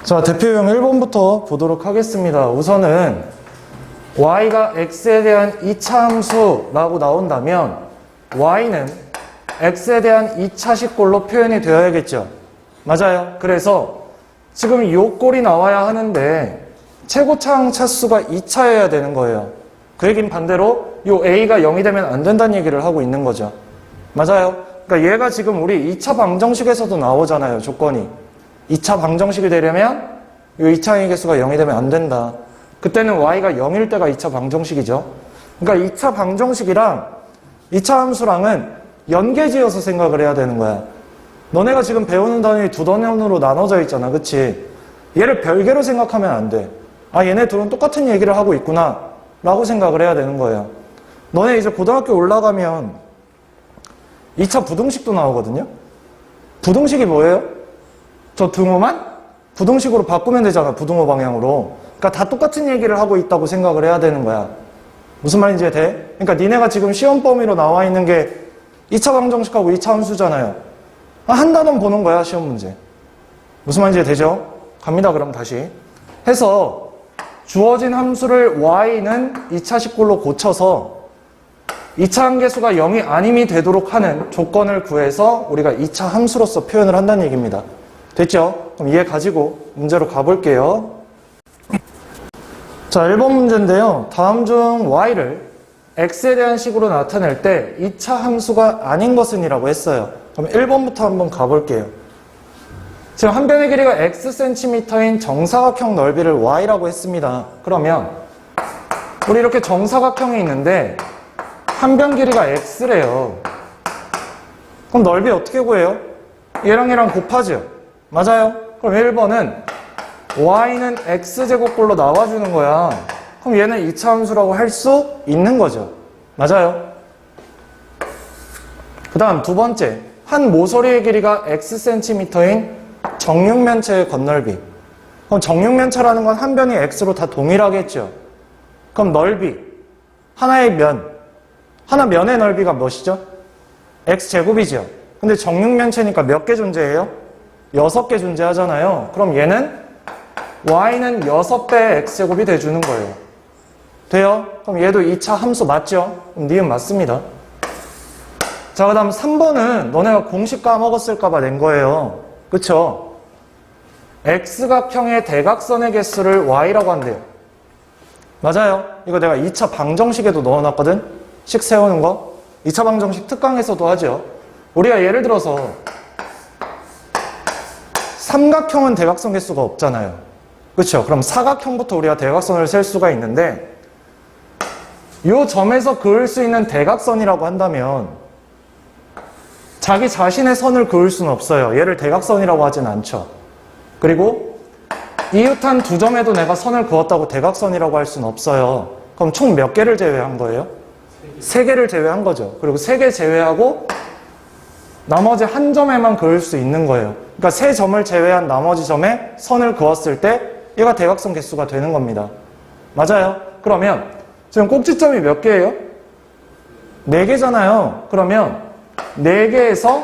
자, 대표형 1번부터 보도록 하겠습니다. 우선은 y가 x에 대한 2차 함수라고 나온다면 y는 x에 대한 2차식꼴로 표현이 되어야겠죠. 맞아요. 그래서 지금 이 꼴이 나와야 하는데 최고차항 차수가 2차여야 되는 거예요. 그 얘기는 반대로 이 a가 0이 되면 안 된다는 얘기를 하고 있는 거죠. 맞아요. 그러니까 얘가 지금 우리 2차 방정식에서도 나오잖아요. 조건이. 2차 방정식이 되려면 이 2차항의 개수가 0이 되면 안 된다. 그때는 y가 0일 때가 2차 방정식이죠. 그러니까 2차 방정식이랑 2차 함수랑은 연계지어서 생각을 해야 되는 거야. 너네가 지금 배우는 단원이 두 단원으로 나눠져 있잖아. 그치? 얘를 별개로 생각하면 안 돼. 아, 얘네 둘은 똑같은 얘기를 하고 있구나 라고 생각을 해야 되는 거예요. 너네 이제 고등학교 올라가면 2차 부등식도 나오거든요. 부등식이 뭐예요? 저 등호만 부등식으로 바꾸면 되잖아. 부등호 방향으로. 그러니까 다 똑같은 얘기를 하고 있다고 생각을 해야 되는 거야. 무슨 말인지 돼? 그러니까 니네가 지금 시험 범위로 나와 있는 게 2차 방정식하고 2차 함수잖아요. 한 단원 보는 거야, 시험 문제. 무슨 말인지 되죠? 갑니다, 그럼 다시. 해서 주어진 함수를 y는 2차식꼴로 고쳐서 2차 함계수가 0이 아님이 되도록 하는 조건을 구해서 우리가 2차 함수로서 표현을 한다는 얘기입니다. 됐죠? 그럼 얘 가지고 문제로 가볼게요. 자, 1번 문제인데요. 다음 중 y를 x에 대한 식으로 나타낼 때 2차 함수가 아닌 것은 이라고 했어요. 그럼 1번부터 한번 가볼게요. 지금 한 변의 길이가 xcm인 정사각형 넓이를 y라고 했습니다. 그러면 우리 이렇게 정사각형이 있는데 한 변 길이가 x래요. 그럼 넓이 어떻게 구해요? 얘랑 곱하죠. 맞아요. 그럼 1번은 y는 x제곱꼴로 나와주는 거야. 그럼 얘는 2차 함수라고 할 수 있는 거죠. 맞아요. 그 다음 두 번째, 한 모서리의 길이가 xcm인 정육면체의 건널비. 그럼 정육면체라는 건 한 변이 x로 다 동일하겠죠. 그럼 넓이, 하나의 면, 하나 면의 넓이가 몇이죠? x제곱이죠. 근데 정육면체니까 몇 개 존재해요? 6개 존재하잖아요. 그럼 얘는 y는 6배 x제곱이 돼주는 거예요. 돼요? 그럼 얘도 2차 함수 맞죠? 그럼 니은 맞습니다. 자, 그 다음 3번은 너네가 공식 까먹었을까봐 낸 거예요. 그쵸? x각형의 대각선의 개수를 y라고 한대요. 맞아요. 이거 내가 2차 방정식에도 넣어놨거든? 식 세우는 거. 2차 방정식 특강에서도 하죠. 우리가 예를 들어서 삼각형은 대각선 개수가 없잖아요. 그쵸? 그럼 사각형부터 우리가 대각선을 셀 수가 있는데 이 점에서 그을 수 있는 대각선이라고 한다면 자기 자신의 선을 그을 수는 없어요. 얘를 대각선이라고 하진 않죠. 그리고 이웃한 두 점에도 내가 선을 그었다고 대각선이라고 할 수는 없어요. 그럼 총 몇 개를 제외한 거예요? 3개를 제외한 거죠. 그리고 3개 제외하고 나머지 한 점에만 그을 수 있는 거예요. 그러니까 3점을 제외한 나머지 점에 선을 그었을 때 얘가 대각선 개수가 되는 겁니다. 맞아요. 그러면 지금 꼭지점이 몇 개예요? 4개잖아요. 그러면 4개에서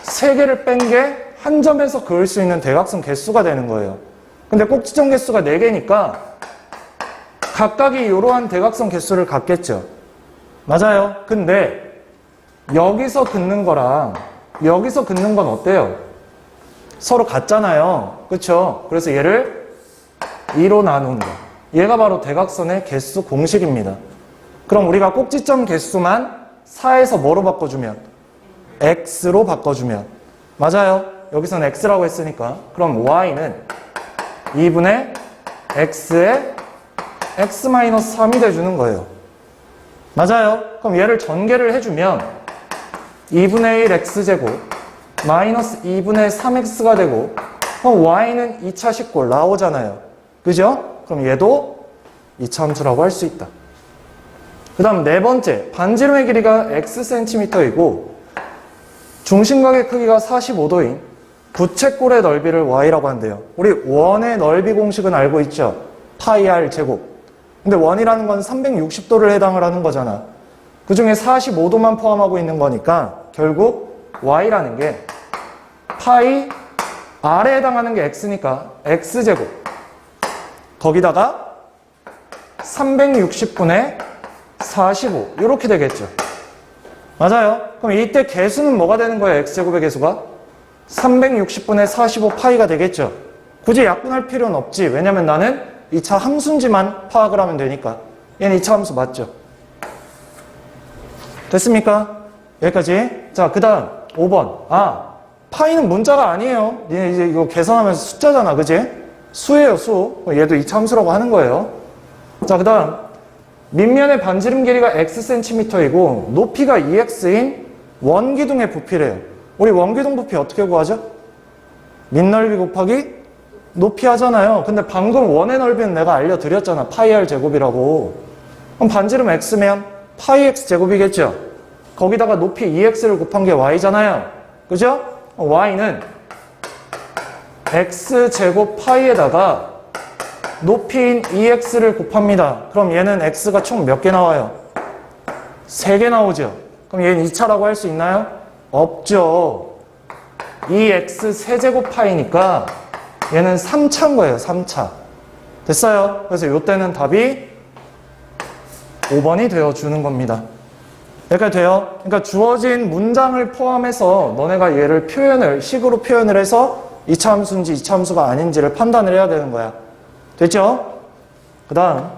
3개를 뺀 게 한 점에서 그을 수 있는 대각선 개수가 되는 거예요. 근데 꼭지점 개수가 4개니까 각각이 이러한 대각선 개수를 갖겠죠. 맞아요. 근데 여기서 긋는 거랑 여기서 긋는 건 어때요? 서로 같잖아요. 그쵸? 그래서 얘를 2로 나눈다. 얘가 바로 대각선의 개수 공식입니다. 그럼 우리가 꼭지점 개수만 4에서 뭐로 바꿔주면? x로 바꿔주면. 맞아요. 여기서는 x라고 했으니까. 그럼 y는 2분의 x의 x-3이 돼주는 거예요. 맞아요. 그럼 얘를 전개를 해주면 2분의 1 x제곱 마이너스 2분의 3x가 되고 그럼 y는 2차 식꼴 나오잖아요. 그죠? 그럼 얘도 2차 함수라고 할 수 있다. 그 다음 네 번째, 반지름의 길이가 xcm이고 중심각의 크기가 45도인 부채꼴의 넓이를 y라고 한대요. 우리 원의 넓이 공식은 알고 있죠? 파이 r 제곱. 근데 원이라는 건 360도를 해당을 하는 거잖아. 그 중에 45도만 포함하고 있는 거니까 결국 y라는 게 파이 R에 해당하는 게 x니까 x제곱 거기다가 360분의 45 이렇게 되겠죠. 맞아요. 그럼 이때 개수는 뭐가 되는 거예요? x제곱의 개수가 360분의 45파이가 되겠죠. 굳이 약분할 필요는 없지. 왜냐면 나는 2차 함수인지만 파악을 하면 되니까. 얘는 2차 함수 맞죠? 됐습니까? 여기까지. 자, 그 다음 5번. 파이는 문자가 아니에요. 얘 이제 이거 계산하면서 숫자잖아. 그지? 수예요, 수. 얘도 2차 함수라고 하는 거예요. 자, 그 다음 밑면의 반지름 길이가 xcm이고 높이가 2x인 원기둥의 부피래요. 우리 원기둥 부피 어떻게 구하죠? 밑넓이 곱하기 높이 하잖아요. 근데 방금 원의 넓이는 내가 알려드렸잖아. 파이 r 제곱이라고. 그럼 반지름 x면 파이 x 제곱이겠죠? 거기다가 높이 2x를 곱한 게 y잖아요. 그죠? y는 x 제곱 파이에다가 높이인 2x를 곱합니다. 그럼 얘는 x가 총 몇 개 나와요? 3개 나오죠. 그럼 얘는 2차라고 할 수 있나요? 없죠. 2x 세제곱 파이니까 얘는 3차인 거예요. 3차. 됐어요? 그래서 이때는 답이 5번이 되어주는 겁니다. 여기까지 돼요? 그러니까 주어진 문장을 포함해서 너네가 얘를 식으로 표현을 해서 2차 함수인지 2차 함수가 아닌지를 판단을 해야 되는 거야. 됐죠? 그 다음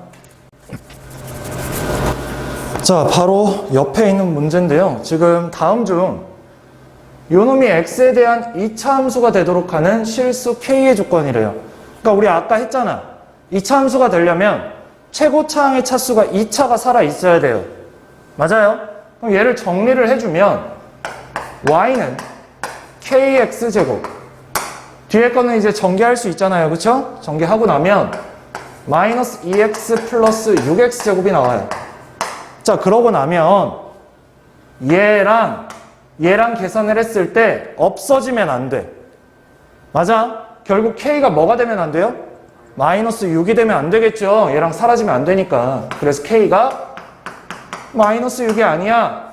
자, 바로 옆에 있는 문제인데요. 지금 다음 중 요놈이 x에 대한 2차 함수가 되도록 하는 실수 k의 조건이래요. 그러니까 우리 아까 했잖아. 2차 함수가 되려면 최고차항의 차수가 2차가 살아있어야 돼요. 맞아요? 그럼 얘를 정리를 해주면 y는 kx제곱 뒤에 거는 이제 전개할 수 있잖아요. 그쵸? 전개하고 나면 마이너스 2x 플러스 6x제곱이 나와요. 자, 그러고 나면 얘랑 계산을 했을 때 없어지면 안 돼. 맞아? 결국 k가 뭐가 되면 안 돼요? 마이너스 6이 되면 안 되겠죠. 얘랑 사라지면 안 되니까. 그래서 k가 마이너스 6이 아니야.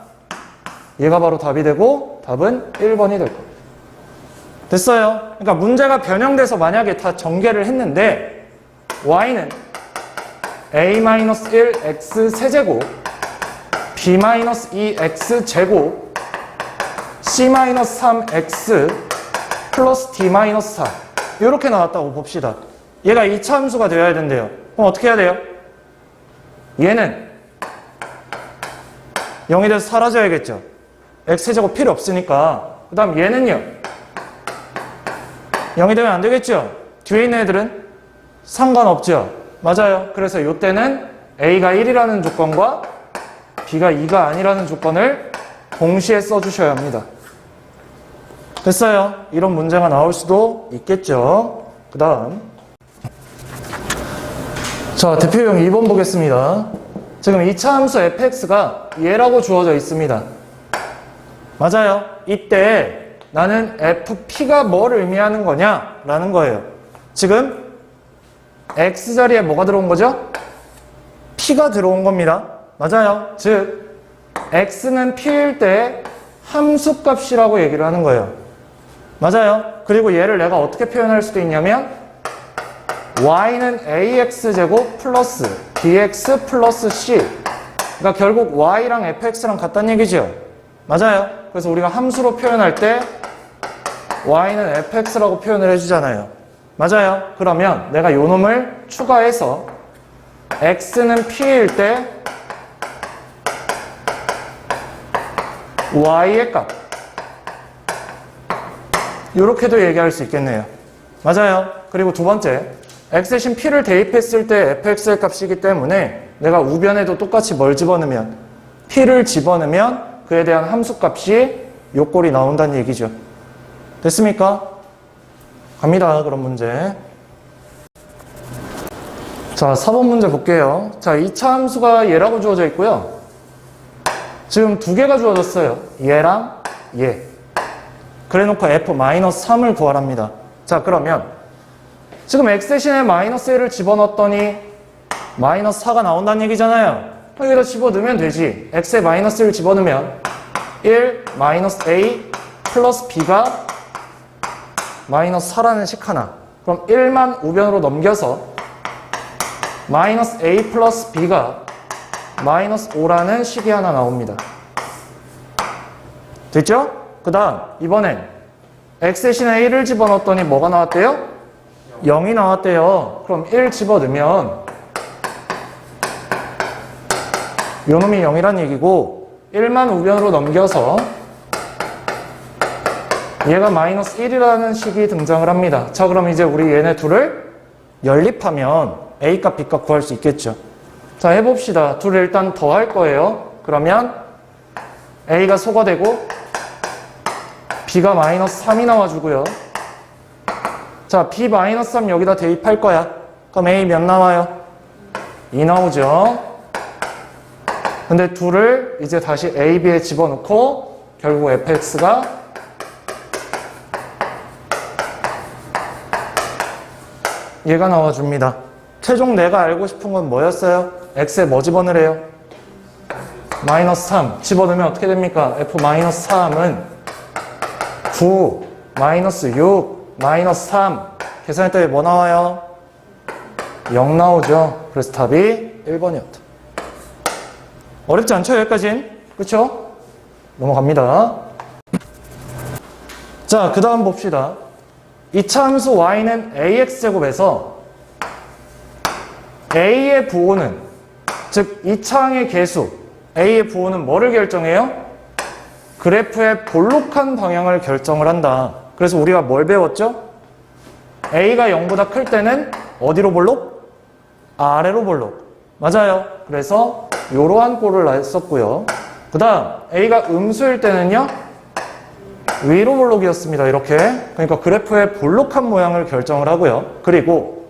얘가 바로 답이 되고 답은 1번이 될 거예요. 됐어요? 그러니까 문제가 변형돼서 만약에 다 전개를 했는데 y는 a-1 x 세제곱 b-2 x제곱 c-3 x 플러스 d-4 이렇게 나왔다고 봅시다. 얘가 2차 함수가 되어야 된대요. 그럼 어떻게 해야 돼요? 얘는 0이 돼서 사라져야겠죠. x제곱 필요 없으니까. 그 다음 얘는요 0이 되면 안 되겠죠. 뒤에 있는 애들은 상관없죠. 맞아요. 그래서 이때는 a가 1이라는 조건과 b가 2가 아니라는 조건을 동시에 써주셔야 합니다. 됐어요. 이런 문제가 나올 수도 있겠죠. 그 다음 자, 대표형 2번 보겠습니다. 지금 2차 함수 fx가 얘라고 주어져 있습니다. 맞아요. 이때 나는 fp가 뭘 의미하는 거냐? 라는 거예요. 지금 x자리에 뭐가 들어온 거죠? p가 들어온 겁니다. 맞아요. 즉 x는 p일 때 함수값이라고 얘기를 하는 거예요. 맞아요. 그리고 얘를 내가 어떻게 표현할 수도 있냐면 y는 ax제곱 플러스 bx 플러스 c. 그러니까 결국 y랑 fx랑 같다는 얘기죠. 맞아요. 그래서 우리가 함수로 표현할 때 y는 fx라고 표현을 해주잖아요. 맞아요. 그러면 내가 요 놈을 추가해서 x는 p일 때 y의 값 이렇게도 얘기할 수 있겠네요. 맞아요. 그리고 두 번째 x 대신 p를 대입했을 때 fx의 값이기 때문에 내가 우변에도 똑같이 뭘 집어넣으면 p를 집어넣으면 그에 대한 함수값이 요 꼴이 나온다는 얘기죠. 됐습니까? 갑니다. 그런 문제. 자, 4번 문제 볼게요. 자, 2차 함수가 얘라고 주어져 있고요. 지금 두 개가 주어졌어요. 얘랑 얘. 그래놓고 f-3을 구하랍니다. 자, 그러면 지금 x 대신에 마이너스 1을 집어넣었더니 마이너스 4가 나온다는 얘기잖아요. 여기다 집어넣으면 되지. x에 마이너스 1을 집어넣으면 1 마이너스 a 플러스 b가 마이너스 4라는 식 하나. 그럼 1만 우변으로 넘겨서 마이너스 a 플러스 b가 마이너스 5라는 식이 하나 나옵니다. 됐죠? 그 다음 이번엔 x 대신에 1을 집어넣었더니 뭐가 나왔대요? 0이 나왔대요. 그럼 1 집어넣으면 요놈이 0이란 얘기고 1만 우변으로 넘겨서 얘가 마이너스 1이라는 식이 등장을 합니다. 자, 그럼 이제 우리 얘네 둘을 연립하면 A값, B값 구할 수 있겠죠. 자, 해봅시다. 둘을 일단 더할 거예요. 그러면 A가 소가 되고 B가 마이너스 3이 나와주고요. 자, B 마이너스 3 여기다 대입할 거야. 그럼 A 몇 나와요? 2 나오죠. 근데 둘을 이제 다시 A, B에 집어넣고 결국 fx가 얘가 나와줍니다. 최종 내가 알고 싶은 건 뭐였어요? x에 뭐 집어넣으래요? 마이너스 3 집어넣으면 어떻게 됩니까? f 마이너스 3은 9 마이너스 6 마이너스 3 계산했더니 뭐 나와요? 0 나오죠. 그래서 답이 1번이었다. 어렵지 않죠? 여기까진? 그쵸? 넘어갑니다. 자, 그 다음 봅시다. 이차 함수 y는 ax제곱에서 a의 부호는, 즉 이차항의 개수 a의 부호는 뭐를 결정해요? 그래프의 볼록한 방향을 결정을 한다. 그래서 우리가 뭘 배웠죠? a가 0보다 클 때는 어디로 볼록? 아래로 볼록. 맞아요. 그래서 이러한 꼴을 썼고요. 그 다음 a가 음수일 때는요 위로 볼록이었습니다. 이렇게. 그러니까 그래프의 볼록한 모양을 결정을 하고요. 그리고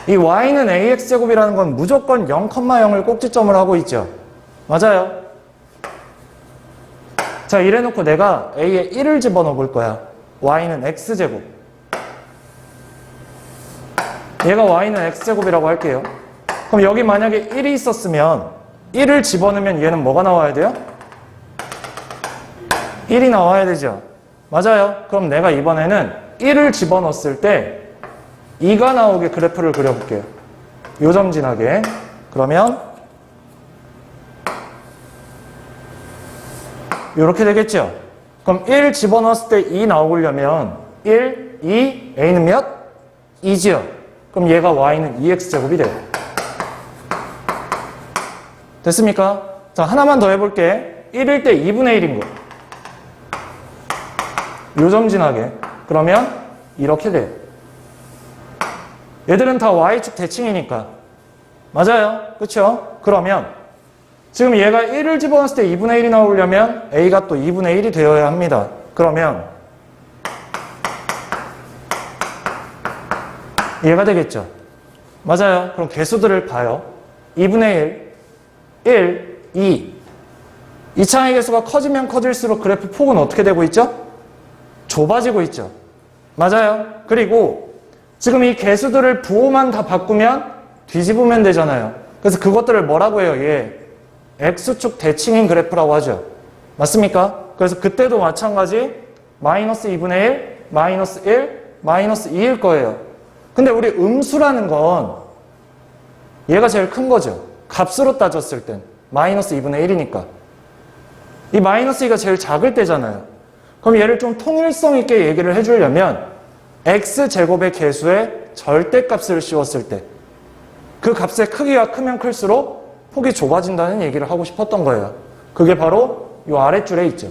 이 y는 ax제곱이라는 건 무조건 0,0을 꼭지점을 하고 있죠. 맞아요. 자, 이래놓고 내가 a에 1을 집어넣어 볼 거야. y는 x제곱. 얘가 y는 x제곱이라고 할게요. 그럼 여기 만약에 1이 있었으면 1을 집어넣으면 얘는 뭐가 나와야 돼요? 1이 나와야 되죠. 맞아요. 그럼 내가 이번에는 1을 집어넣었을 때 2가 나오게 그래프를 그려볼게요. 요점 지나게. 그러면 이렇게 되겠죠. 그럼 1 집어넣었을 때 2 나오려면 1, 2, a는 몇? 2지요. 그럼 얘가 y는 2x제곱이 돼요. 됐습니까? 자, 하나만 더 해볼게. 1일 때 2분의 1인 거. 요점 지나게. 그러면 이렇게 돼요. 얘들은 다 y축 대칭이니까. 맞아요. 그쵸? 그러면 지금 얘가 1을 집어넣었을 때 2분의 1이 나오려면 a가 또 2분의 1이 되어야 합니다. 그러면 얘가 되겠죠. 맞아요. 그럼 개수들을 봐요. 2분의 1, 2. 이차항의 개수가 커지면 커질수록 그래프 폭은 어떻게 되고 있죠? 좁아지고 있죠. 맞아요. 그리고 지금 이 개수들을 부호만 다 바꾸면 뒤집으면 되잖아요. 그래서 그것들을 뭐라고 해요? 얘 x축 대칭인 그래프라고 하죠. 맞습니까? 그래서 그때도 마찬가지 마이너스 2분의 1, 마이너스 1, 마이너스 2일 거예요. 근데 우리 음수라는 건 얘가 제일 큰 거죠. 값으로 따졌을 땐 마이너스 2분의 1이니까. 이 마이너스 2가 제일 작을 때잖아요. 그럼 얘를 좀 통일성 있게 얘기를 해주려면 x제곱의 개수에 절대값을 씌웠을 때 그 값의 크기가 크면 클수록 폭이 좁아진다는 얘기를 하고 싶었던 거예요. 그게 바로 이 아랫줄에 있죠.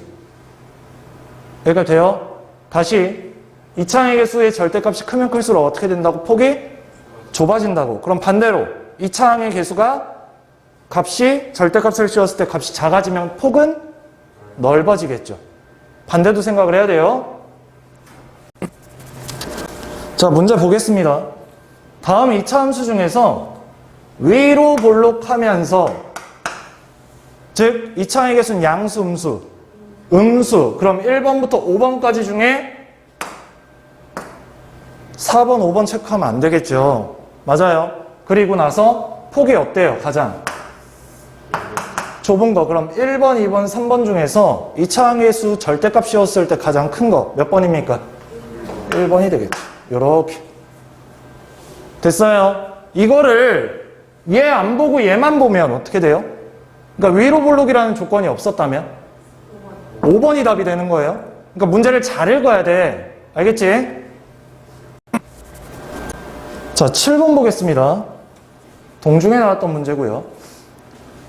여기가 돼요? 다시 이차항의 개수의 절대값이 크면 클수록 어떻게 된다고? 폭이 좁아진다고. 그럼 반대로 이차항의 개수가 값이 절대값을 씌웠을 때 값이 작아지면 폭은 넓어지겠죠. 반대도 생각을 해야 돼요. 자, 문제 보겠습니다. 다음 2차 함수 중에서 위로 볼록하면서, 즉 2차항의 개수는 양수, 음수. 그럼 1번부터 5번까지 중에 4번, 5번 체크하면 안 되겠죠. 맞아요. 그리고 나서 폭이 어때요? 가장 좁은 거. 그럼 1번, 2번, 3번 중에서 이차항계수 절대값 씌웠을 때 가장 큰 거 몇 번입니까? 1번이 되겠죠. 요렇게. 됐어요. 이거를 얘 안 보고 얘만 보면 어떻게 돼요? 그러니까 위로 볼록이라는 조건이 없었다면 5번이 답이 되는 거예요. 그러니까 문제를 잘 읽어야 돼. 알겠지? 자, 7번 보겠습니다. 동중에 나왔던 문제고요.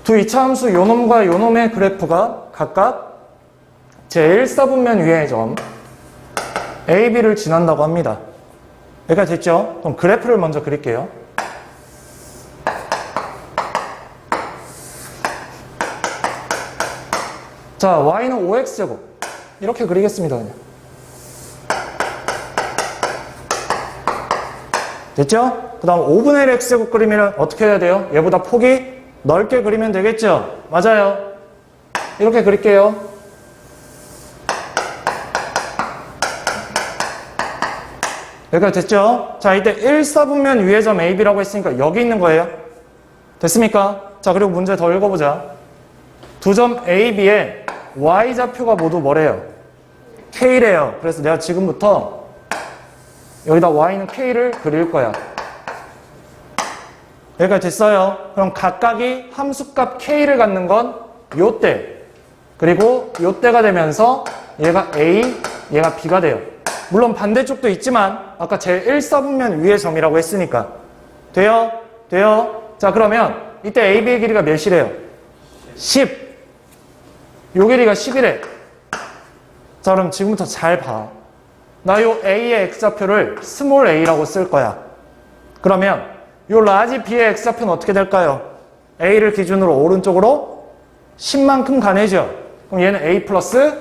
두 이차함수 요놈과 요놈의 그래프가 각각 제1사분면 위의 점 A, B를 지난다고 합니다. 여기까지 됐죠? 그럼 그래프를 먼저 그릴게요. 자, y는 5x제곱 이렇게 그리겠습니다. 그냥. 됐죠? 그 다음 5분의 1 x제곱 그리면 어떻게 해야 돼요? 얘보다 폭이 넓게 그리면 되겠죠? 맞아요. 이렇게 그릴게요. 여기까지 됐죠? 자, 이때 1사분면 위의 점 AB라고 했으니까 여기 있는 거예요. 됐습니까? 자, 그리고 문제 더 읽어보자. 두 점 AB의 Y좌표가 모두 뭐래요? K래요. 그래서 내가 지금부터 여기다 Y는 K를 그릴 거야. 여기까지 됐어요. 그럼 각각이 함수값 K를 갖는 건 요때. 그리고 요때가 되면서 얘가 A, 얘가 B가 돼요. 물론 반대쪽도 있지만 아까 제 1사분면 위의 점이라고 했으니까. 돼요? 돼요? 자, 그러면 이때 AB의 길이가 몇이래요? 10. 요 길이가 10이래. 자, 그럼 지금부터 잘 봐. 나 요 A의 X좌표를 스몰 a라고 쓸 거야. 그러면 요 라지 B의 X좌표는 어떻게 될까요? A를 기준으로 오른쪽으로 10만큼 가내죠. 그럼 얘는 A 플러스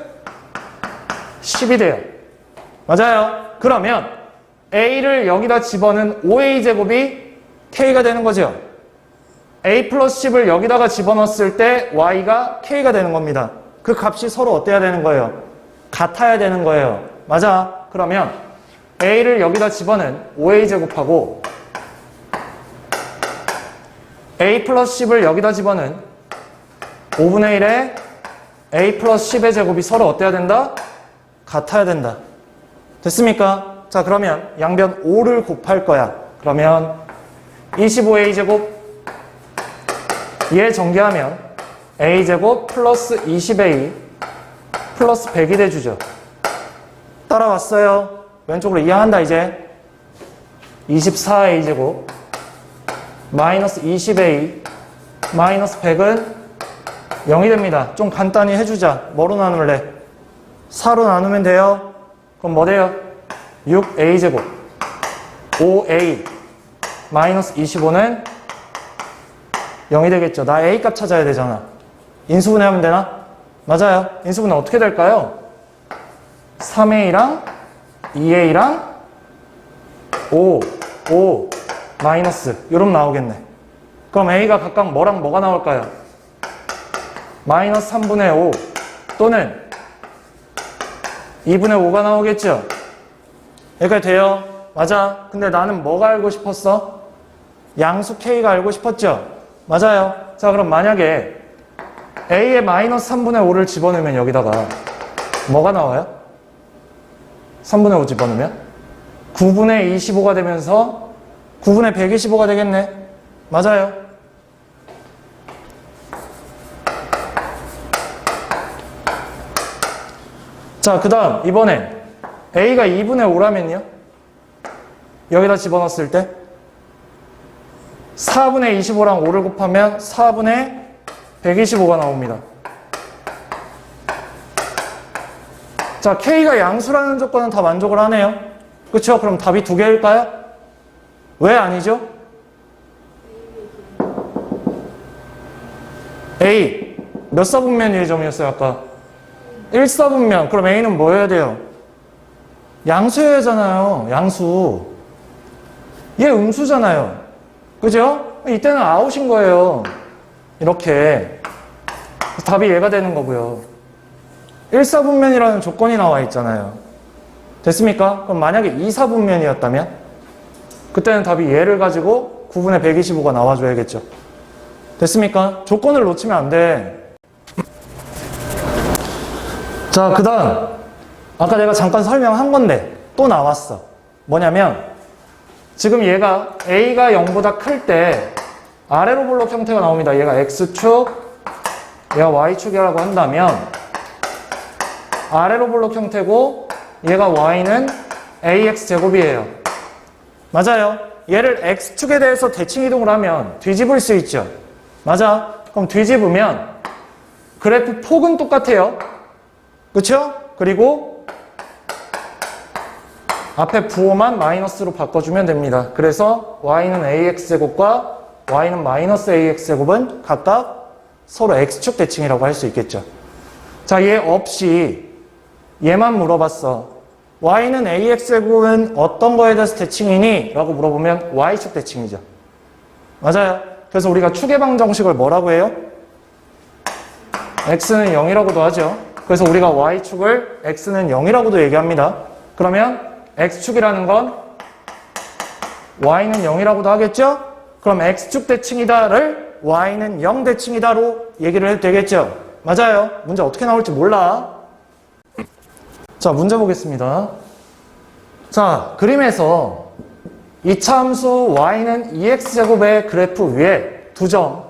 10이 돼요. 맞아요. 그러면 A를 여기다 집어넣은 5A제곱이 K가 되는 거죠. A 플러스 10을 여기다가 집어넣었을 때 Y가 K가 되는 겁니다. 그 값이 서로 어때야 되는 거예요? 같아야 되는 거예요. 맞아. 그러면 A를 여기다 집어넣은 5A제곱하고 A 플러스 10을 여기다 집어넣은 5분의 1에 A 플러스 10의 제곱이 서로 어때야 된다? 같아야 된다. 됐습니까? 자, 그러면 양변 5를 곱할 거야. 그러면 25A제곱 얘 전개하면 A제곱 플러스 20A 플러스 100이 돼주죠. 따라왔어요. 왼쪽으로 이해한다 이제. 24A제곱 마이너스 20A 마이너스 100은 0이 됩니다. 좀 간단히 해주자. 뭐로 나눌래? 4로 나누면 돼요. 그럼 뭐 돼요? 6A제곱 5A 마이너스 25는 0이 되겠죠. 나 A 값 찾아야 되잖아. 인수분해하면 되나? 맞아요. 인수분해 어떻게 될까요? 3A랑 2A랑 5 마이너스 이러면 나오겠네. 그럼 A가 각각 뭐랑 뭐가 나올까요? 마이너스 3분의 5 또는 2분의 5가 나오겠죠? 여기까지 돼요? 맞아. 근데 나는 뭐가 알고 싶었어? 양수 K가 알고 싶었죠? 맞아요. 자, 그럼 만약에 A에 마이너스 3분의 5를 집어넣으면 여기다가 뭐가 나와요? 3분의 5 집어넣으면 9분의 25가 되면서 9분의 125가 되겠네. 맞아요. 자, 그 다음 이번엔 A가 2분의 5라면요? 여기다 집어넣었을 때 4분의 25랑 5를 곱하면 4분의 125가 나옵니다. 자, K가 양수라는 조건은 다 만족을 하네요. 그렇죠? 그럼 답이 두 개일까요? 왜 아니죠? A 몇 사분면 위의 점이었어요 아까? 1사분면. 그럼 A는 뭐 해야 돼요? 양수여야 하잖아요. 양수. 얘 음수잖아요. 그죠? 이때는 아웃인 거예요. 이렇게. 답이 얘가 되는 거고요. 1사분면이라는 조건이 나와 있잖아요. 됐습니까? 그럼 만약에 2사분면이었다면 그때는 답이 얘를 가지고 9분의 125가 나와줘야겠죠. 됐습니까? 조건을 놓치면 안 돼. 자, 그 다음. 아까 내가 잠깐 설명한 건데 또 나왔어. 뭐냐면 지금 얘가 A가 0보다 클 때 아래로 블록 형태가 나옵니다. 얘가 X축, 얘가 Y축이라고 한다면 아래로 블록 형태고 얘가 Y는 AX제곱이에요. 맞아요. 얘를 X축에 대해서 대칭 이동을 하면 뒤집을 수 있죠. 맞아. 그럼 뒤집으면 그래프 폭은 똑같아요. 그쵸? 그리고 앞에 부호만 마이너스로 바꿔주면 됩니다. 그래서 Y는 AX제곱과 Y는 마이너스 AX제곱은 각각 서로 X축 대칭이라고 할 수 있겠죠. 자, 얘 없이 얘만 물어봤어. Y는 AX제곱은 어떤 거에 대해서 대칭이니? 라고 물어보면 Y축 대칭이죠. 맞아요. 그래서 우리가 축의방 정식을 뭐라고 해요? X는 0이라고도 하죠. 그래서 우리가 Y축을 X는 0이라고도 얘기합니다. 그러면 X축이라는 건 Y는 0이라고도 하겠죠? 그럼 X축 대칭이다를 Y는 0 대칭이다로 얘기를 해도 되겠죠? 맞아요. 문제 어떻게 나올지 몰라. 자, 문제 보겠습니다. 자, 그림에서 이차함수 Y는 2X제곱의 그래프 위에 두 점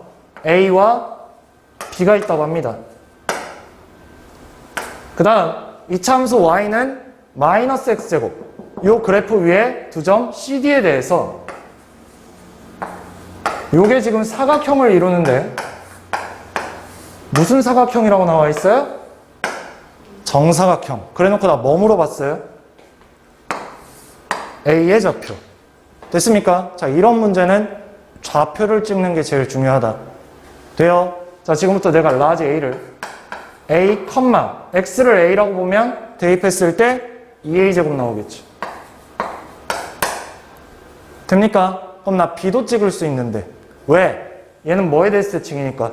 A와 B가 있다고 합니다. 그 다음 이차함수 Y는 마이너스 X제곱 요 그래프 위에 두 점 CD에 대해서 요게 지금 사각형을 이루는데 무슨 사각형이라고 나와 있어요? 정사각형. 그래놓고 나 뭐 물어봤어요? A의 좌표. 됐습니까? 자, 이런 문제는 좌표를 찍는 게 제일 중요하다. 돼요? 자, 지금부터 내가 라지 A를 A, X를 A라고 보면 대입했을 때 2A제곱 나오겠지. 됩니까? 그럼 나 B도 찍을 수 있는데 왜? 얘는 뭐에 대해서 대칭이니까?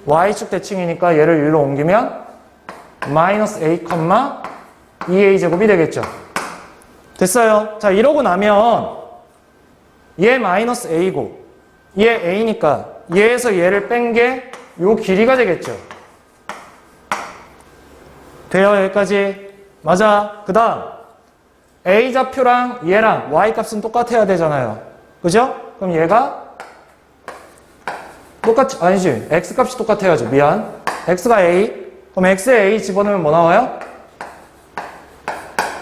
Y축 대칭이니까 얘를 일로 옮기면 마이너스 A, 2A제곱이 되겠죠. 됐어요. 자, 이러고 나면 얘 마이너스 A고 얘 A니까 얘에서 얘를 뺀 게 요 길이가 되겠죠. 돼요? 여기까지? 맞아. 그 다음 A 좌표랑 얘랑 Y 값은 똑같아야 되잖아요. 그죠? 그럼 얘가 똑같이, 아니지. X 값이 똑같아야죠. 미안. X가 A. 그럼 X에 A 집어넣으면 뭐 나와요?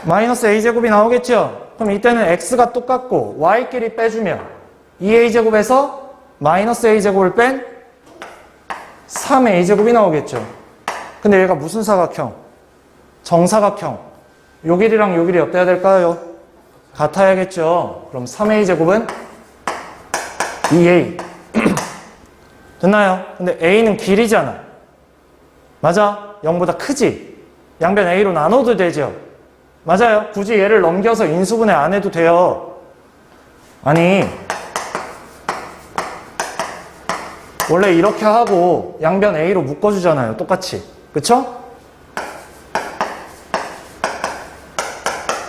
마이너스 A제곱이 나오겠죠? 그럼 이때는 X가 똑같고 Y끼리 빼주면 2A제곱에서 마이너스 A제곱을 뺀 3A제곱이 나오겠죠. 근데 얘가 무슨 사각형? 정사각형. 요 길이랑 요 길이 어때야 될까요? 같아야겠죠. 그럼 3A제곱은 2A. 됐나요? 근데 A는 길이잖아. 맞아? 0보다 크지? 양변 A로 나눠도 되죠? 맞아요. 굳이 얘를 넘겨서 인수분해 안 해도 돼요. 아니, 원래 이렇게 하고 양변 A로 묶어주잖아요. 똑같이. 그쵸?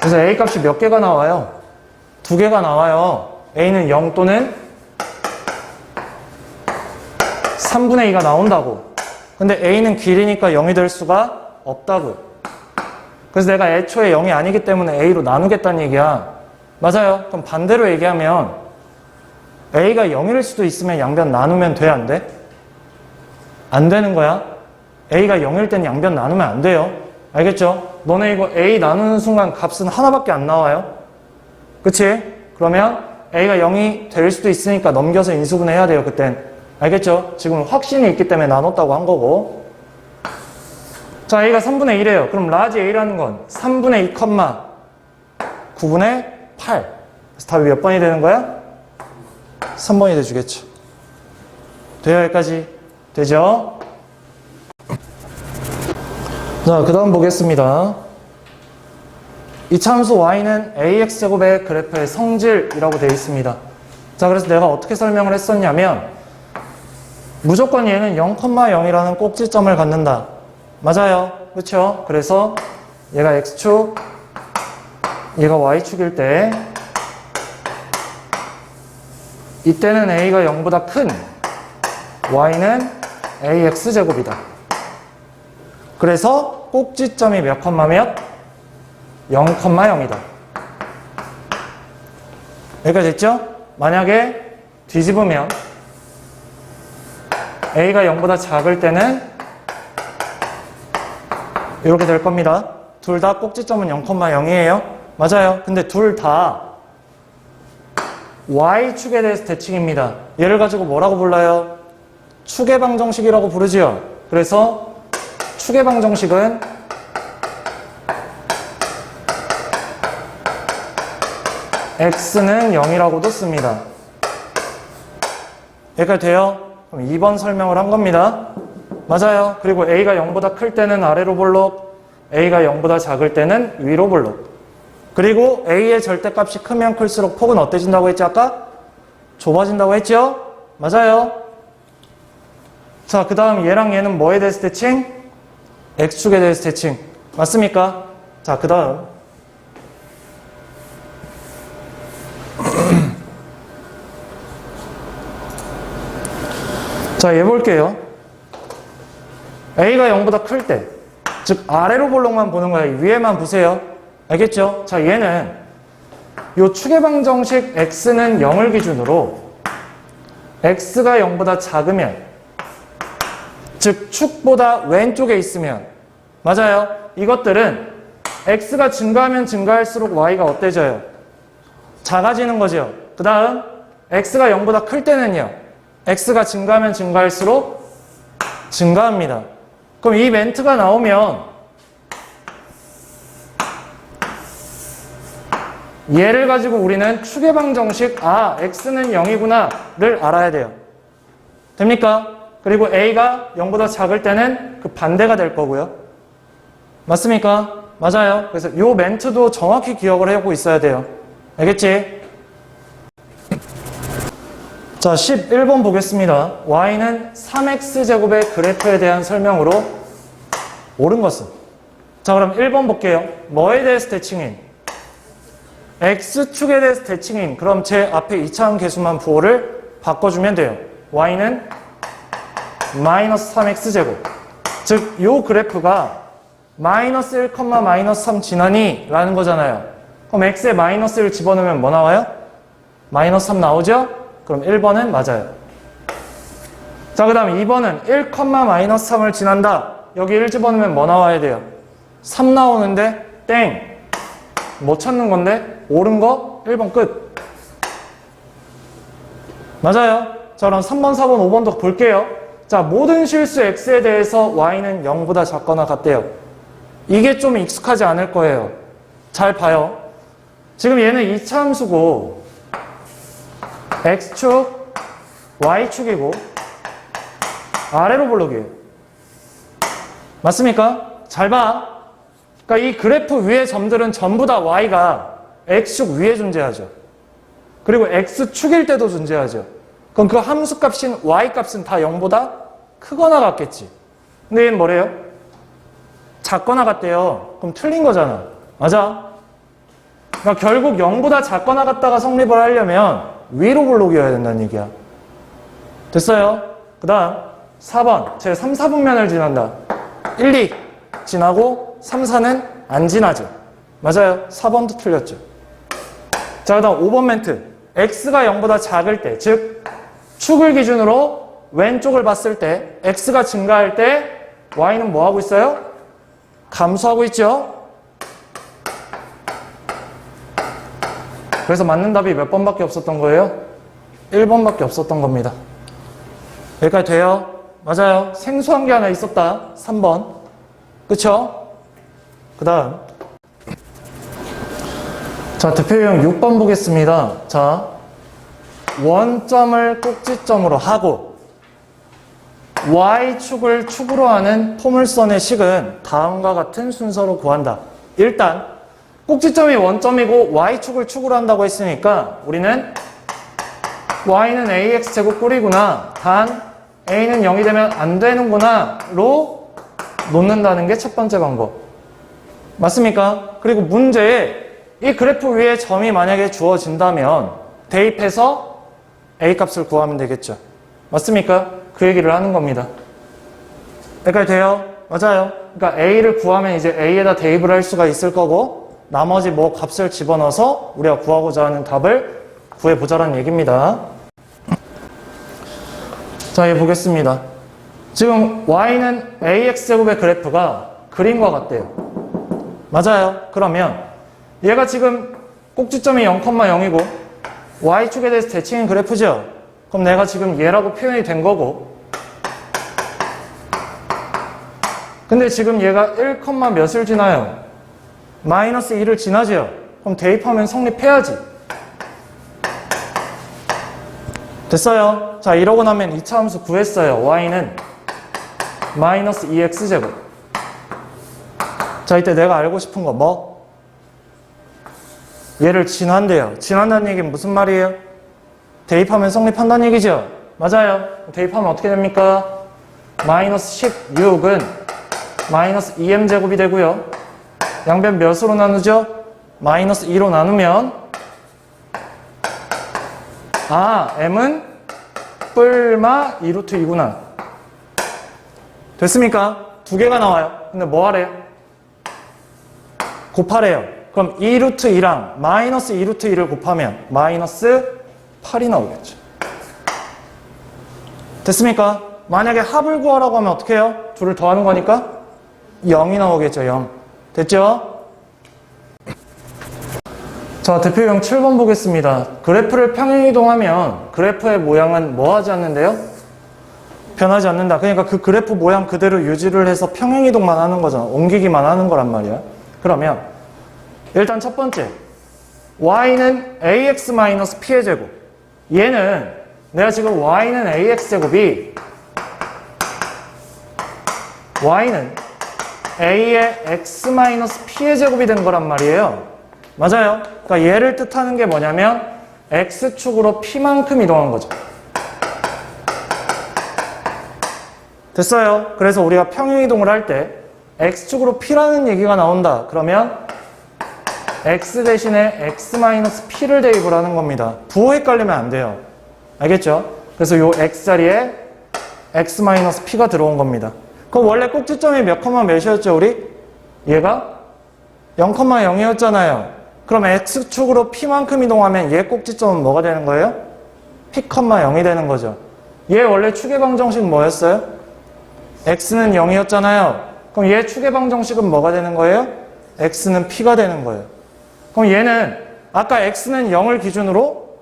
그래서 A 값이 몇 개가 나와요? 2개가 나와요. A는 0 또는 3분의 2가 나온다고. 근데 A는 길이니까 0이 될 수가 없다고요. 그래서 내가 애초에 0이 아니기 때문에 A로 나누겠다는 얘기야. 맞아요. 그럼 반대로 얘기하면 A가 0일 수도 있으면 양변 나누면 돼, 안 돼? 안 되는 거야. A가 0일 땐 양변 나누면 안 돼요. 알겠죠? 너네 이거 A 나누는 순간 값은 하나밖에 안 나와요. 그치? 그러면 A가 0이 될 수도 있으니까 넘겨서 인수분해 해야 돼요, 그땐. 알겠죠? 지금 확신이 있기 때문에 나눴다고 한 거고. 자, A가 3분의 1이에요. 그럼 라지 A라는 건 3분의 2, 9분의 8. 그래서 답이 몇 번이 되는 거야? 3번이 돼주겠죠. 돼요? 여기까지? 되죠? 자, 그 다음 보겠습니다. 이 참수 y는 ax제곱의 그래프의 성질이라고 되어 있습니다. 자, 그래서 내가 어떻게 설명을 했었냐면 무조건 얘는 0,0이라는 꼭지점을 갖는다. 맞아요. 그렇죠? 그래서 얘가 x축, 얘가 y축일 때 이때는 a가 0보다 큰 y는 ax제곱이다. 그래서 꼭지점이 몇 컴마 몇? 0,0이다. 여기까지 됐죠? 만약에 뒤집으면 A가 0보다 작을 때는 이렇게 될 겁니다. 둘 다 꼭지점은 0,0이에요. 맞아요. 근데 둘 다 Y축에 대해서 대칭입니다. 얘를 가지고 뭐라고 불러요? 축의 방정식이라고 부르지요. 그래서 축의 방정식은 x는 0이라고도 씁니다. 여기까지 돼요? 그럼 2번 설명을 한 겁니다. 맞아요. 그리고 a가 0보다 클 때는 아래로 볼록, a가 0보다 작을 때는 위로 볼록. 그리고 a의 절대값이 크면 클수록 폭은 어때진다고 했지 아까? 좁아진다고 했죠? 맞아요. 자, 그 다음 얘랑 얘는 뭐에 대해서 대칭? x축에 대해서 대칭. 맞습니까? 자, 그 다음 자, 얘 볼게요. a가 0보다 클 때, 즉 아래로 볼록만 보는 거예요. 위에만 보세요. 알겠죠? 자, 얘는 요 축의 방정식 x는 0을 기준으로 x가 0보다 작으면, 즉 축보다 왼쪽에 있으면, 맞아요. 이것들은 x가 증가하면 증가할수록 y가 어때져요? 작아지는 거죠. 그 다음 x가 0보다 클 때는요, x가 증가하면 증가할수록 증가합니다. 그럼 이 멘트가 나오면 얘를 가지고 우리는 축의 방정식 x는 0이구나를 알아야 돼요. 됩니까? 그리고 a가 0보다 작을 때는 그 반대가 될 거고요. 맞습니까? 맞아요. 그래서 이 멘트도 정확히 기억을 하고 있어야 돼요. 알겠지? 자, 11번 보겠습니다. y는 3x제곱의 그래프에 대한 설명으로 옳은 것은? 자, 그럼 1번 볼게요. 뭐에 대해서 대칭인? x축에 대해서 대칭인. 그럼 제 앞에 이차원 계수만 부호를 바꿔주면 돼요. y는 마이너스 3x제곱. 즉, 요 그래프가 마이너스 1, 마이너스 3 지나니? 라는 거잖아요. 그럼 x에 마이너스 1 집어넣으면 뭐 나와요? 마이너스 3 나오죠? 그럼 1번은 맞아요. 자, 그 다음 2번은 1, 마이너스 3을 지난다. 여기 1 집어넣으면 뭐 나와야 돼요? 3 나오는데 땡. 뭐 찾는 건데? 옳은 거? 1번 끝. 맞아요. 자, 그럼 3번, 4번, 5번도 볼게요. 자, 모든 실수 x에 대해서 y는 0보다 작거나 같대요. 이게 좀 익숙하지 않을 거예요. 잘 봐요. 지금 얘는 이차함수고 x축, y축이고 아래로 볼록이에요. 맞습니까? 잘 봐. 그러니까 이 그래프 위의 점들은 전부 다 y가 x축 위에 존재하죠. 그리고 x축일 때도 존재하죠. 그럼 그 함수값인 y값은 다 0보다 크거나 같겠지. 근데 얘는 뭐래요? 작거나 같대요. 그럼 틀린 거잖아. 맞아. 그러니까 결국 0보다 작거나 같다가 성립을 하려면 위로 볼록이어야 된다는 얘기야. 됐어요? 그 다음 4번. 제 3, 4분면을 지난다. 1, 2 지나고 3, 4는 안 지나죠. 맞아요. 4번도 틀렸죠. 자, 그 다음 5번 멘트. x가 0보다 작을 때, 즉 축을 기준으로 왼쪽을 봤을 때 x가 증가할 때 y는 뭐 하고 있어요? 감소하고 있죠. 그래서 맞는 답이 몇 번밖에 없었던 거예요? 1번밖에 없었던 겁니다. 여기까지 돼요? 맞아요. 생소한 게 하나 있었다. 3번. 그쵸? 그 다음 자, 대표 유형 6번 보겠습니다. 자, 원점을 꼭지점으로 하고 y축을 축으로 하는 포물선의 식은 다음과 같은 순서로 구한다. 일단 꼭지점이 원점이고 y축을 축으로 한다고 했으니까 우리는 y는 ax제곱 꼴이구나, 단 a는 0이 되면 안 되는구나 로 놓는다는 게 첫 번째 방법. 맞습니까? 그리고 문제에 이 그래프 위에 점이 만약에 주어진다면 대입해서 a 값을 구하면 되겠죠. 맞습니까? 그 얘기를 하는 겁니다. 여기까지 돼요? 맞아요. 그러니까 a를 구하면 이제 a에다 대입을 할 수가 있을 거고 나머지 뭐 값을 집어넣어서 우리가 구하고자 하는 답을 구해보자라는 얘기입니다. 자, 얘 보겠습니다. 지금 y는 ax제곱의 그래프가 그림과 같대요. 맞아요. 그러면 얘가 지금 꼭지점이 0,0이고 y축에 대해서 대칭인 그래프죠. 그럼 내가 지금 얘라고 표현이 된 거고 근데 지금 얘가 1, 몇을 지나요? 마이너스 2를 지나죠. 그럼 대입하면 성립해야지. 됐어요. 자, 이러고 나면 2차 함수 구했어요. y는 마이너스 2x제곱. 자, 이때 내가 알고 싶은 거 뭐? 얘를 진한대요. 진한다는 얘기는 무슨 말이에요? 대입하면 성립한다는 얘기죠. 맞아요. 대입하면 어떻게 됩니까? 마이너스 16은 마이너스 2m제곱이 되고요. 양변 몇으로 나누죠? 마이너스 2로 나누면 m은 뿔마 2루트 2구나. 됐습니까? 두 개가 나와요. 근데 뭐 하래요? 곱하래요. 그럼 2루트 2랑 마이너스 2루트 2를 곱하면 마이너스 8이 나오겠죠. 됐습니까? 만약에 합을 구하라고 하면 어떻게 해요? 둘을 더하는 거니까 0이 나오겠죠. 0. 됐죠? 자, 대표형 7번 보겠습니다. 그래프를 평행이동하면 그래프의 모양은 뭐 하지 않는데요? 변하지 않는다. 그러니까 그 그래프 모양 그대로 유지를 해서 평행이동만 하는 거잖아. 옮기기만 하는 거란 말이야. 그러면 일단 첫 번째 y는 ax-p의 제곱. 얘는 내가 지금 y는 ax제곱이 y는 a의 x-p의 제곱이 된 거란 말이에요. 맞아요. 그러니까 얘를 뜻하는 게 뭐냐면 x축으로 p만큼 이동한 거죠. 됐어요. 그래서 우리가 평행이동을 할 때 x축으로 p라는 얘기가 나온다. 그러면 x 대신에 x-p를 대입을 하는 겁니다. 부호 헷갈리면 안 돼요. 알겠죠? 그래서 요 x 자리에 x-p가 들어온 겁니다. 그럼 원래 꼭지점이 몇 몇이었죠, 우리? 얘가 0,0이었잖아요. 그럼 x축으로 p만큼 이동하면 얘 꼭지점은 뭐가 되는 거예요? p,0이 되는 거죠. 얘 원래 축의 방정식 뭐였어요? x는 0이었잖아요. 그럼 얘 축의 방정식은 뭐가 되는 거예요? x는 p가 되는 거예요. 그럼 얘는 아까 x는 0을 기준으로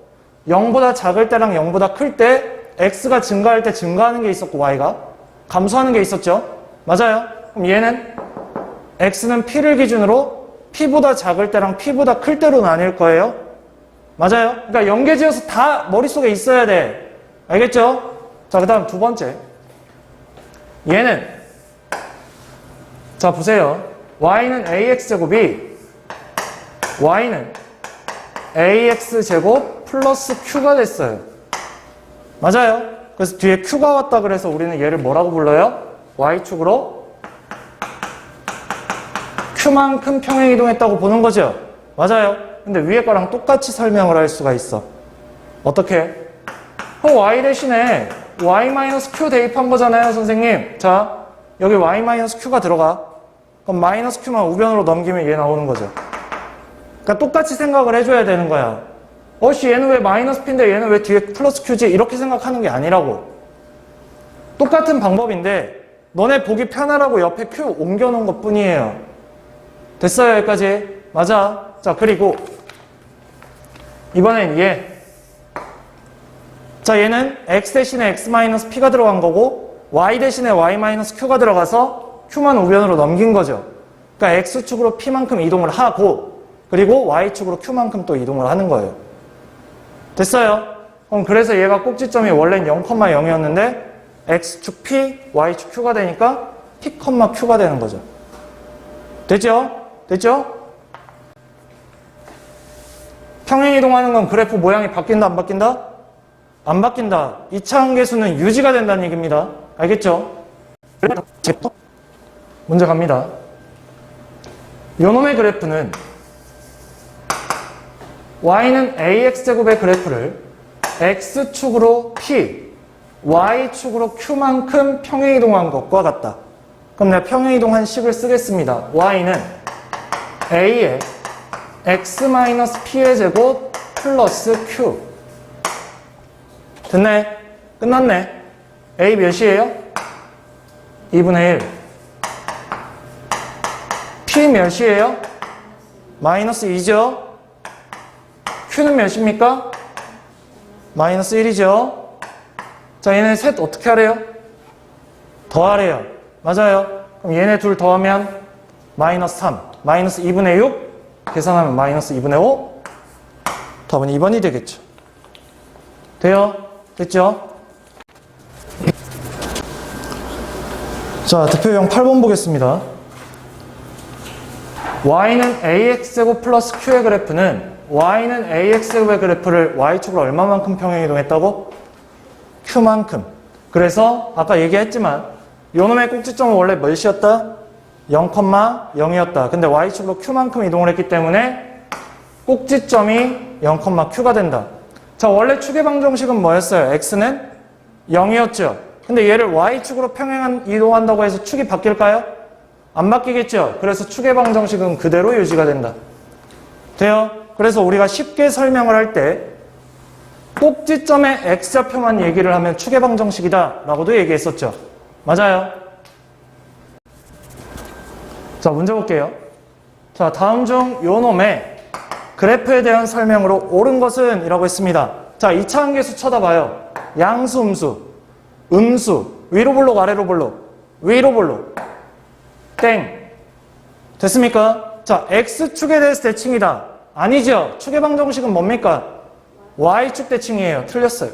0보다 작을 때랑 0보다 클 때 x가 증가할 때 증가하는 게 있었고 y가 감소하는 게 있었죠. 맞아요. 그럼 얘는 x는 p를 기준으로 p보다 작을 때랑 p보다 클 때로 나뉠 거예요. 맞아요. 그러니까 연계지어서 다 머릿속에 있어야 돼. 알겠죠? 자, 그 다음 두 번째. 얘는 자 보세요. y는 ax제곱이 y는 ax제곱 플러스 q가 됐어요. 맞아요. 그래서 뒤에 q가 왔다 그래서 우리는 얘를 뭐라고 불러요? y축으로 q만큼 평행이동했다고 보는 거죠. 맞아요. 근데 위에 거랑 똑같이 설명을 할 수가 있어. 어떻게? 그럼 y 대신에 y-q 대입한 거잖아요, 선생님. 자, 여기 y-q가 들어가. 그럼 마이너스 q만 우변으로 넘기면 얘 나오는 거죠. 그러니까 똑같이 생각을 해줘야 되는 거야. 얘는 왜 마이너스 p인데 얘는 왜 뒤에 플러스 q지? 이렇게 생각하는 게 아니라고. 똑같은 방법인데 너네 보기 편하라고 옆에 q 옮겨놓은 것 뿐이에요. 됐어요, 여기까지? 맞아. 자, 그리고 이번엔 얘. 자, 얘는 x 대신에 x-p가 들어간 거고 y 대신에 y-q가 들어가서 q만 우변으로 넘긴 거죠. 그러니까 x축으로 p만큼 이동을 하고 그리고 y축으로 q만큼 또 이동을 하는 거예요. 됐어요? 그럼 그래서 얘가 꼭지점이 원래는 0,0이었는데 x축 p, y축 q가 되니까 p, q가 되는 거죠. 됐죠? 됐죠? 평행이동하는 건 그래프 모양이 바뀐다, 안 바뀐다? 안 바뀐다. 2차 함계수는 유지가 된다는 얘기입니다. 알겠죠? 문제 갑니다. 요놈의 그래프는 y는 ax제곱의 그래프를 x축으로 p, y축으로 q만큼 평행이동한 것과 같다. 그럼 내가 평행이동한 식을 쓰겠습니다. y는 a의 x-p의 제곱 플러스 q. 됐네? 끝났네. a 몇이에요? 2분의 1. p 몇이에요? 마이너스 2죠? q는 몇입니까? 마이너스 1이죠? 자, 얘네 셋 어떻게 하래요? 더하래요. 맞아요. 그럼 얘네 둘 더하면 마이너스 3, 마이너스 2분의 6, 계산하면 마이너스 2분의 5. 답은 2번이 되겠죠. 돼요? 됐죠? 자, 대표형 8번 보겠습니다. y는 ax제곱 플러스 q의 그래프는 y는 ax제곱의 그래프를 y축으로 얼마만큼 평행이동했다고? q만큼. 그래서 아까 얘기했지만 요놈의 꼭지점은 원래 몇이었다? 0,0이었다. 근데 y축으로 q만큼 이동을 했기 때문에 꼭지점이 0,q가 된다. 자, 원래 축의 방정식은 뭐였어요? x는 0이었죠. 근데 얘를 y축으로 이동한다고 해서 축이 바뀔까요? 안 바뀌겠죠. 그래서 축의 방정식은 그대로 유지가 된다. 돼요? 그래서 우리가 쉽게 설명을 할 때 꼭지점의 x좌표만 얘기를 하면 축의 방정식이다 라고도 얘기했었죠. 맞아요. 자, 문제 볼게요. 자, 다음 중 요놈의 그래프에 대한 설명으로 옳은 것은 이라고 했습니다. 자, 2차 함계수 쳐다봐요. 양수, 음수, 위로 볼록, 아래로 볼록, 위로 볼록, 땡. 됐습니까? 자, x축에 대해서 대칭이다. 아니죠. 축의 방정식은 뭡니까? y축 대칭이에요. 틀렸어요.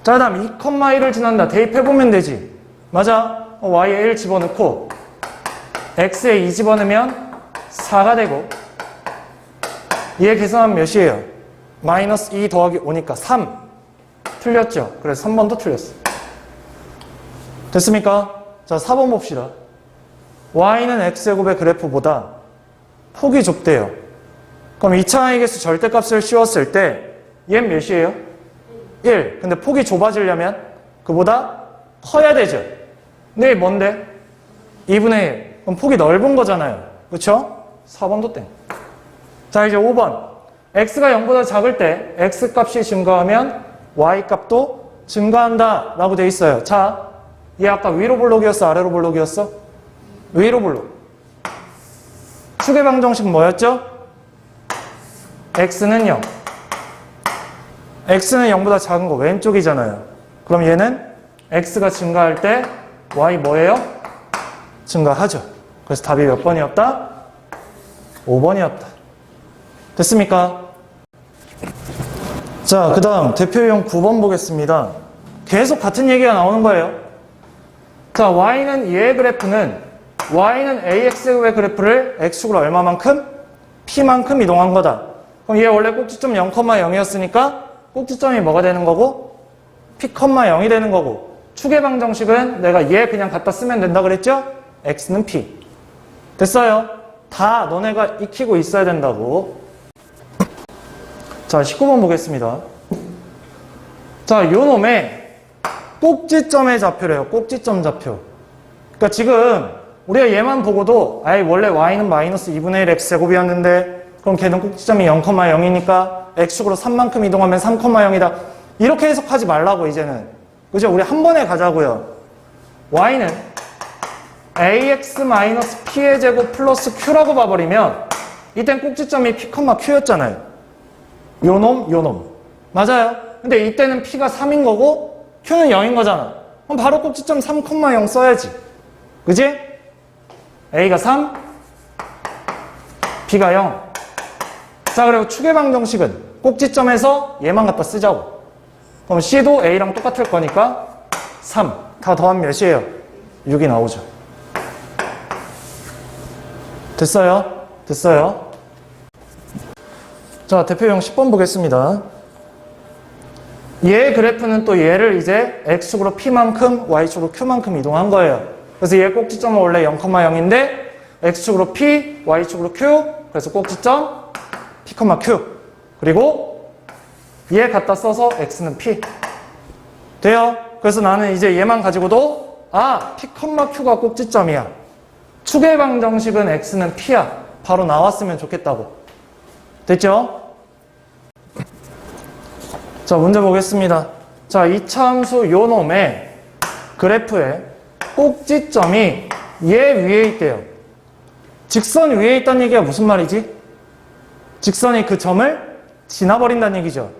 자, 다음 2,1을 지난다. 대입해보면 되지. 맞아. y에 1 집어넣고 x에 2 집어넣으면 4가 되고 얘 계산하면 몇이에요? 마이너스 2 더하기 5니까 3. 틀렸죠? 그래서 3번도 틀렸어. 됐습니까? 자, 4번 봅시다. y는 x제곱의 그래프보다 폭이 좁대요. 그럼 2차 함계수 절대값을 씌웠을 때 얘는 몇이에요? 1. 근데 폭이 좁아지려면 그보다 커야 되죠. 근데 얘 뭔데? 2분의 1. 그럼 폭이 넓은 거잖아요. 그쵸? 4번도 땡. 자, 이제 5번. x가 0보다 작을 때 x값이 증가하면 y값도 증가한다 라고 돼 있어요. 자, 얘 아까 위로 볼록이었어? 아래로 볼록이었어? 위로 볼록. 축의 방정식 뭐였죠? x는 0. x는 0보다 작은 거 왼쪽이잖아요. 그럼 얘는 x가 증가할 때 y 뭐예요? 증가하죠. 그래서 답이 몇 번이었다? 5번이었다. 됐습니까? 자, 그 다음 대표용 9번 보겠습니다. 계속 같은 얘기가 나오는 거예요. 자, y는 얘의 그래프는 y는 ax의 그래프를 x축으로 얼마만큼? p만큼 이동한 거다. 그럼 얘 원래 꼭지점 0,0이었으니까 꼭지점이 뭐가 되는 거고? p,0이 되는 거고 축의 방정식은 내가 얘 그냥 갖다 쓰면 된다 그랬죠? x는 p. 됐어요? 다 너네가 익히고 있어야 된다고. 자, 19번 보겠습니다. 자, 요놈의 꼭지점의 좌표래요. 꼭지점 좌표. 그러니까 지금 우리가 얘만 보고도 아이 원래 y는 마이너스 2분의 1 x제곱이었는데 그럼 걔는 꼭지점이 0,0이니까 x축으로 3만큼 이동하면 3,0이다. 이렇게 해석하지 말라고 이제는. 그죠? 우리 한 번에 가자고요. y는 ax-p의 제곱 플러스 q라고 봐버리면 이땐 꼭지점이 p, q였잖아요. 요놈. 맞아요. 근데 이때는 p가 3인 거고 q는 0인 거잖아. 그럼 바로 꼭지점 3,0 써야지. 그지? a가 3, b가 0. 자, 그리고 축의 방정식은 꼭지점에서 얘만 갖다 쓰자고. 그럼 c도 a랑 똑같을 거니까 3. 다 더하면 몇이에요? 6이 나오죠. 됐어요? 됐어요? 자, 대표형 10번 보겠습니다. 얘 그래프는 또 얘를 이제 x축으로 p만큼 y축으로 q만큼 이동한 거예요. 그래서 얘 꼭지점은 원래 0,0인데 x축으로 p, y축으로 q. 그래서 꼭지점 p, q. 그리고 얘 갖다 써서 x는 p. 돼요? 그래서 나는 이제 얘만 가지고도 아, P, Q가 꼭지점이야. 축의 방정식은 x는 p야. 바로 나왔으면 좋겠다고. 됐죠? 자, 문제 보겠습니다. 자, 이차함수 요 놈의 그래프에 꼭지점이 얘 위에 있대요. 직선 위에 있다는 얘기가 무슨 말이지? 직선이 그 점을 지나버린다는 얘기죠.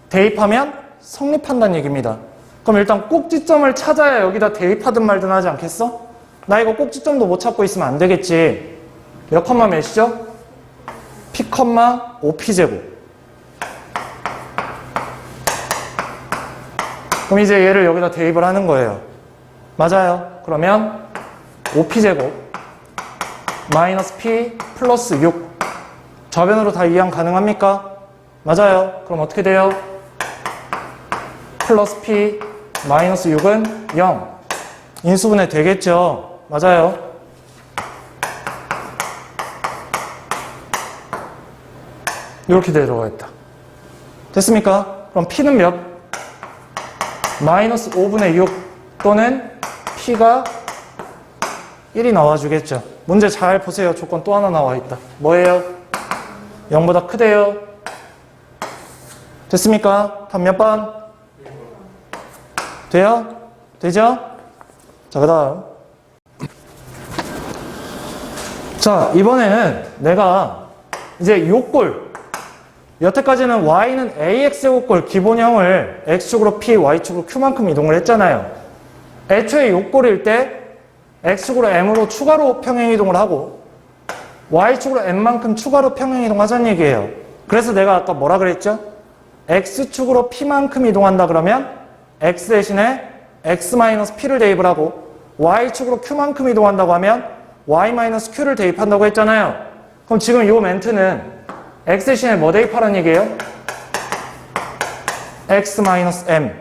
대입하면 성립한다는 얘기입니다. 그럼 일단 꼭지점을 찾아야 여기다 대입하든 말든 하지 않겠어? 나 이거 꼭지점도 못 찾고 있으면 안 되겠지. 몇 컴마 몇이죠? P, 5P제곱. 그럼 이제 얘를 여기다 대입을 하는 거예요. 맞아요. 그러면 5P제곱 마이너스 P 플러스 6. 좌변으로 다 이항 가능합니까? 맞아요. 그럼 어떻게 돼요? 플러스 P 마이너스 6은 0. 인수분해 되겠죠? 맞아요. 이렇게 들어가겠다. 됐습니까? 그럼 P는 몇? 마이너스 5분의 6 또는 P가 1이 나와주겠죠. 문제 잘 보세요. 조건 또 하나 나와 있다. 뭐예요? 0보다 크대요. 됐습니까? 답 몇 번? 돼요? 되죠? 자, 그 다음. 자, 이번에는 내가 이제 요 꼴, 여태까지는 y는 ax제곱꼴 기본형을 x축으로 p, y축으로 q만큼 이동을 했잖아요. 애초에 요 꼴일 때 x축으로 m으로 추가로 평행이동을 하고 y축으로 m만큼 추가로 평행이동하자는 얘기예요. 그래서 내가 아까 뭐라 그랬죠? x축으로 p만큼 이동한다 그러면 x 대신에 x-p를 대입을 하고 y축으로 q만큼 이동한다고 하면 y-q를 대입한다고 했잖아요. 그럼 지금 이 멘트는 x 대신에 뭐 대입하라는 얘기예요? x-m.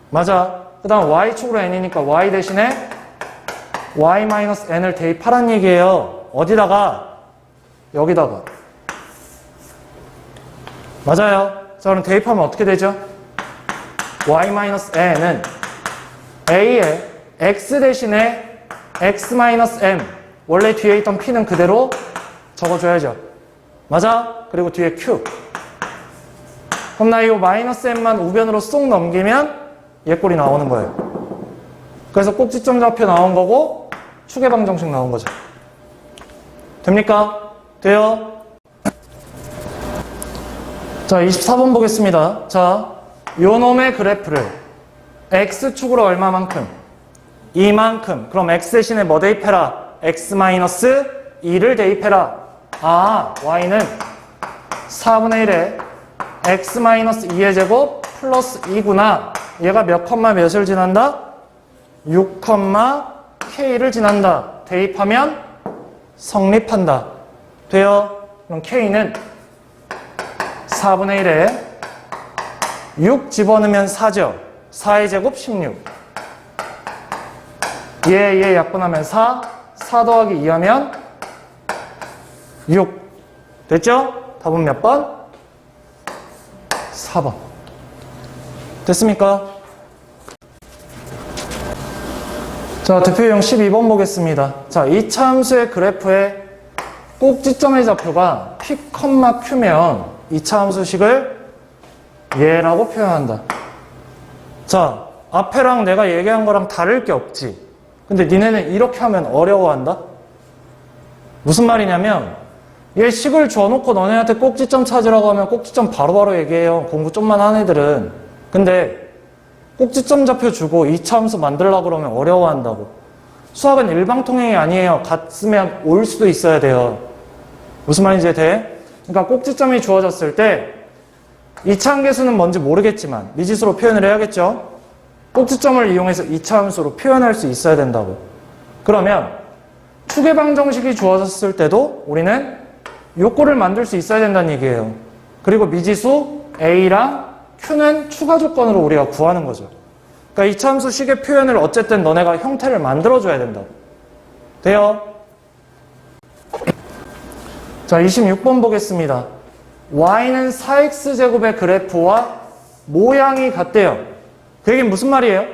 맞아. 그 다음 y축으로 n이니까 y 대신에 y-n을 대입하라는 얘기예요. 어디다가? 여기다가. 맞아요. 자, 그럼 대입하면 어떻게 되죠? y-n은 a에 x 대신에 x-m. 원래 뒤에 있던 p는 그대로 적어줘야죠. 맞아? 그리고 뒤에 q. 그럼 나 이 마이너스 m만 우변으로 쏙 넘기면 얘 꼴이 나오는 거예요. 그래서 꼭지점 좌표 나온 거고 축의 방정식 나온 거죠. 됩니까? 돼요? 자, 24번 보겠습니다. 자, 요 놈의 그래프를 x축으로 얼마만큼? 이만큼. 그럼 x 대신에 뭐 대입해라? x-2를 대입해라. 아, y는 4분의 1에 x-2의 제곱 플러스 2구나. 얘가 몇 컴마 몇을 지난다? 6, k를 지난다. 대입하면 성립한다. 돼요? 그럼 k는 4분의 1에 6 집어넣으면 4죠. 4의 제곱 16. 얘 약분하면 4 더하기 2 하면 6. 됐죠? 답은 몇 번? 4번. 됐습니까? 자, 대표형 12번 보겠습니다. 자, 이차 함수의 그래프의 꼭지점의 좌표가 P, Q면 이차 함수식을 얘라고 표현한다. 자, 앞에랑 내가 얘기한 거랑 다를 게 없지. 근데 니네는 이렇게 하면 어려워한다? 무슨 말이냐면 얘 식을 줘놓고 너네한테 꼭지점 찾으라고 하면 꼭지점 바로바로 얘기해요. 공부 좀만 한 애들은. 근데 꼭지점 좌표 주고 이차 함수 만들려고 그러면 어려워한다고. 수학은 일방통행이 아니에요. 같으면 올 수도 있어야 돼요. 무슨 말인지 돼? 그러니까 꼭지점이 주어졌을 때 이차 함계수는 뭔지 모르겠지만 미지수로 표현을 해야겠죠? 꼭지점을 이용해서 이차 함수로 표현할 수 있어야 된다고. 그러면 축의 방정식이 주어졌을 때도 우리는 요꼴을 만들 수 있어야 된다는 얘기예요. 그리고 미지수 A랑 Q는 추가 조건으로 우리가 구하는 거죠. 그러니까 이차 함수 식의 표현을 어쨌든 너네가 형태를 만들어줘야 된다고. 돼요? 자, 26번 보겠습니다. y는 4x제곱의 그래프와 모양이 같대요. 그 얘기는 무슨 말이에요?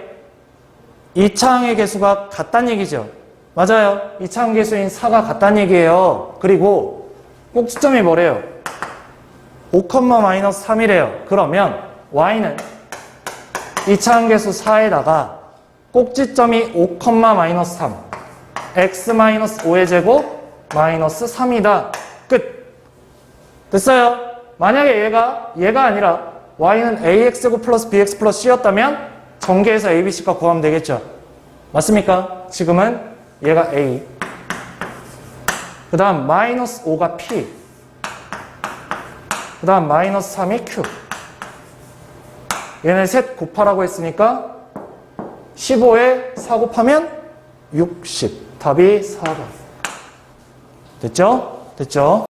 2차항의 개수가 같다는 얘기죠. 맞아요. 2차항 개수인 4가 같다는 얘기예요. 그리고 꼭지점이 뭐래요? 5,-3이래요. 그러면 y는 2차항 개수 4에다가 꼭지점이 5,-3 x-5의 제곱 마이너스 3이다. 끝. 됐어요? 만약에 얘가 아니라 y는 ax제곱 플러스 bx 플러스 c였다면 전개해서 a, b, c값 구하면 되겠죠. 맞습니까? 지금은 얘가 a, 그 다음 마이너스 5가 p, 그 다음 마이너스 3이 q. 얘네 셋 곱하라고 했으니까 15에 4 곱하면 60. 답이 4번. 됐죠? 됐죠?